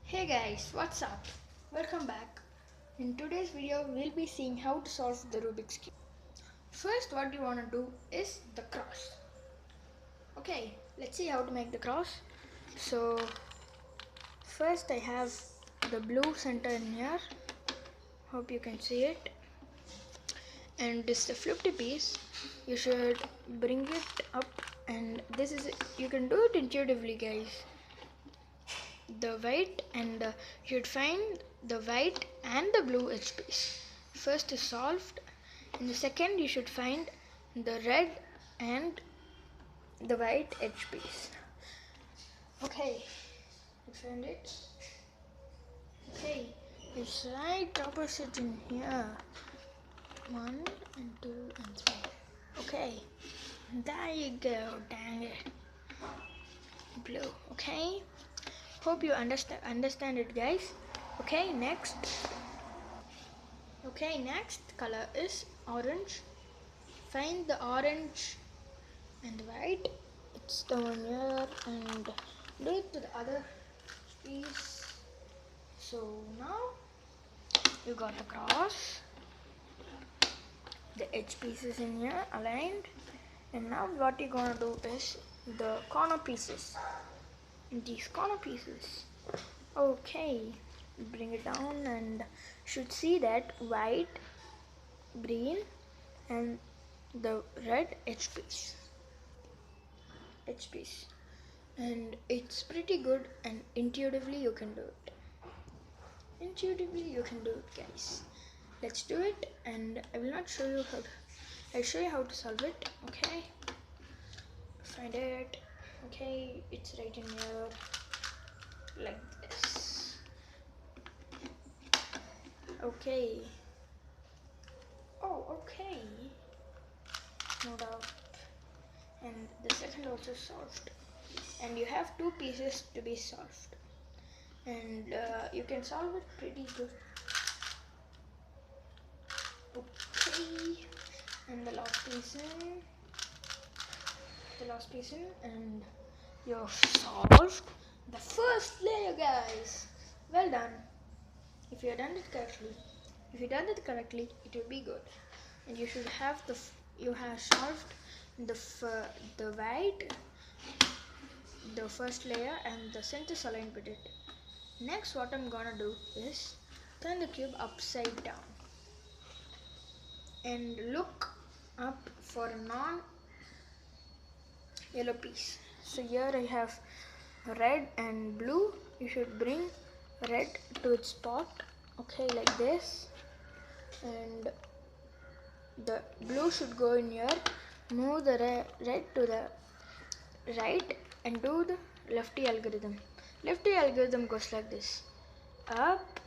Hey guys, what's up? Welcome back. In today's video, we'll be seeing how to solve the Rubik's Cube. First, what you want to do is the cross. Okay, let's see how to make the cross. So, first I have the blue center in here. Hope you can see it. And this is the flipped piece. You should bring it up, and this is you can do it intuitively, guys. The white and you should find the white and the blue edge piece. First is solved. In the second, you should find the red and the white edge piece. Okay, you found it. Okay, it's right opposite in here. 1 and 2 and 3. Okay, there you go. Dang it, blue. Okay. Hope you understand it, guys. Okay, next color is orange. Find the orange and white. It's the one here, and do it to the other piece. So now you got the cross, the edge pieces in here aligned, and now what you're gonna do is the corner pieces. These corner pieces. Okay, bring it down and should see that white, green and the red edge piece, and it's pretty good, and intuitively you can do it. Guys. Let's do it, and I will not show you how to, I'll show you how to solve it. Okay, find it. Okay, it's right in here like this. Okay. Oh, okay. No doubt. And the second also solved. And you have two pieces to be solved. And you can solve it pretty good. Okay. And the last piece in, and you've solved the first layer, guys. Well done. If you have done it correctly, it will be good. And you should have you have solved the white, the first layer, and the center aligned with it. Next, what I'm gonna do is turn the cube upside down and look up for a non-yellow piece. So here I have red and blue. You should bring red to its spot. Okay, like this, and the blue should go in here. Move the red to the right and do the lefty algorithm. Lefty algorithm goes like this: up,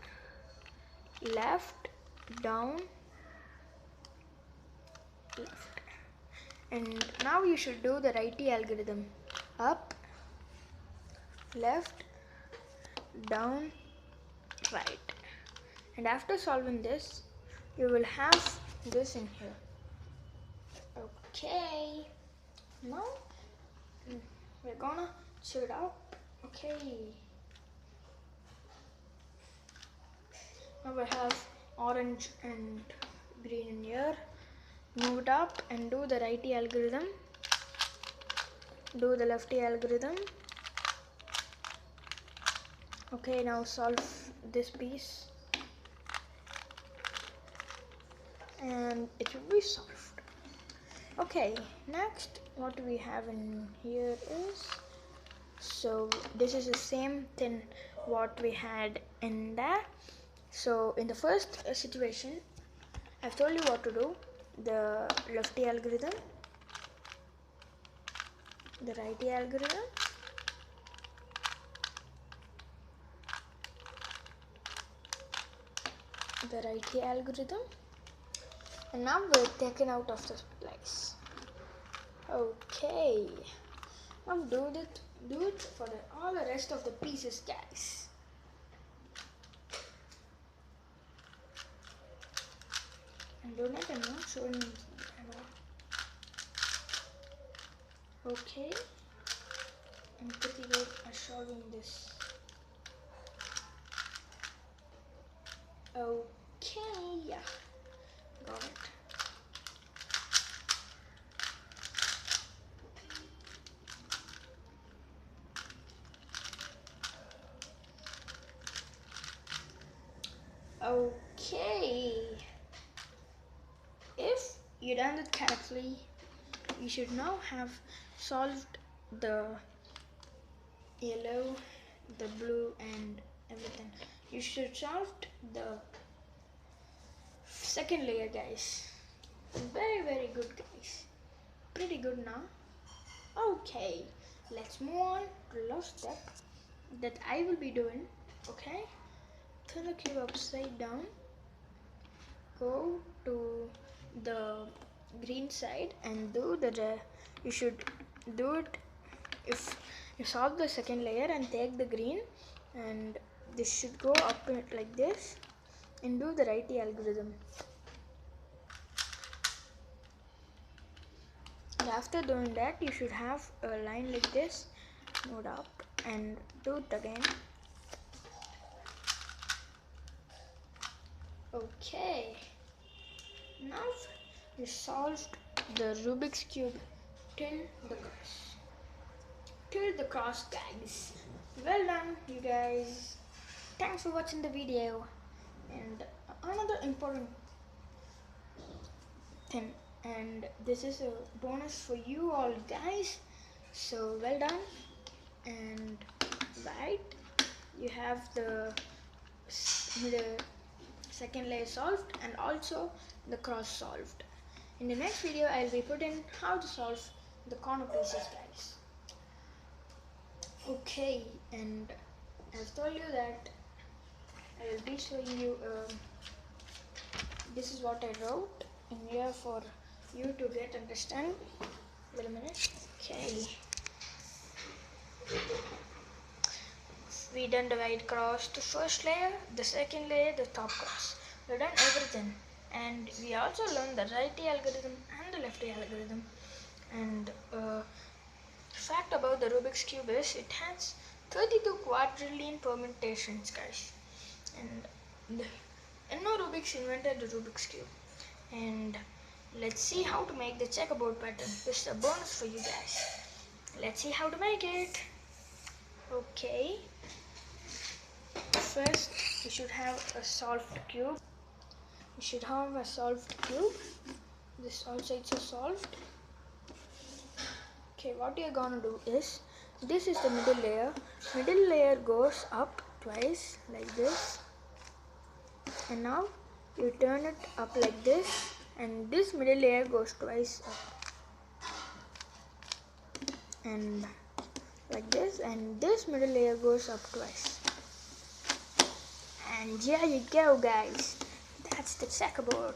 left, down, left. And now you should do the righty algorithm: up, left, down, right. And after solving this, you will have this in here. Okay, now we're gonna chew it up. Okay, now we have orange and green in here. Move it up and do the righty algorithm, do the lefty algorithm. Okay, now solve this piece and it will be solved. Okay, next what we have in here is, so this is the same thing what we had in there. So in the first situation, I've told you what to do: the lefty algorithm, the righty algorithm, the righty algorithm, and now we're taken out of this place. Okay, now do it for all the rest of the pieces, guys. I'm doing it and not showing you the camera. Okay, I'm pretty good at solving this. Okay, yeah, got it. Okay, if you done it correctly, you should now have solved the yellow, the blue and everything. You should solve the second layer, guys. Very good, guys. Pretty good now. Okay, let's move on to the last step that I will be doing. Okay, turn the cube upside down, go to the green side and do the you should do it. If you solve the second layer and take the green, and this should go up like this, and do the righty algorithm. And after doing that, you should have a line like this, move up and do it again. Okay, now we solved the Rubik's Cube till the cross, guys. Well done, you guys. Thanks for watching the video. And another important thing, and this is a bonus for you all, guys. So well done. And right, you have the second layer solved and also the cross solved. In the next video, I'll be putting how to solve the corner pieces, guys. Okay, and I've told you that I will be showing you. This is what I wrote in here for you to get understand. Wait a minute. Okay. We done the white cross, the first layer, the second layer, the top cross. We done everything, and we also learned the righty algorithm and the lefty algorithm. And fact about the Rubik's Cube is it has 32 quadrillion permutations, guys. And Rubik's invented the Rubik's Cube. And let's see how to make the checkerboard pattern. This is a bonus for you guys. Let's see how to make it. Okay. First, you should have a solved cube. You should have a solved cube. This all sides are solved. Okay, what you're gonna do is, this is the middle layer. Middle layer goes up twice like this. And now you turn it up like this, and this middle layer goes twice up. And like this, and this middle layer goes up twice. And here you go, guys. That's the checkerboard.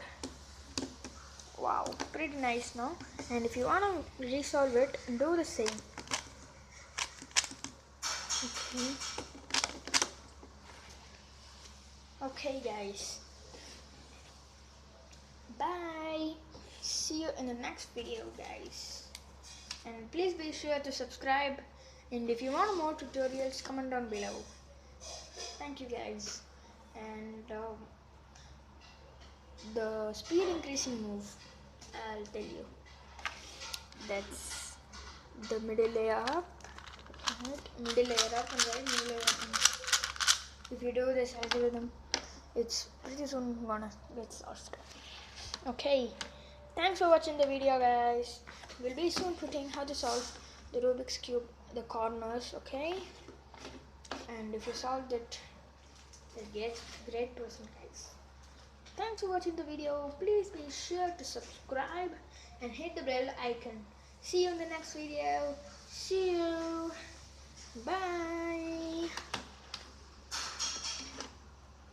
Wow, pretty nice, no? And if you want to resolve it, do the same. Okay, guys. Bye. See you in the next video, guys. And please be sure to subscribe. And if you want more tutorials, comment down below. Thank you, guys. And the speed increasing move, I'll tell you. That's the middle layer up, middle layer up, and right, middle layer up. And if you do this algorithm, it's pretty soon gonna get solved. Okay, thanks for watching the video, guys. We'll be soon putting how to solve the Rubik's Cube, the corners, okay? And if you solved it, you'll get great person, guys. Thanks for watching the video. Please be sure to subscribe and hit the bell icon. See you in the next video. See you. Bye.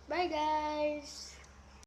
Bye, guys.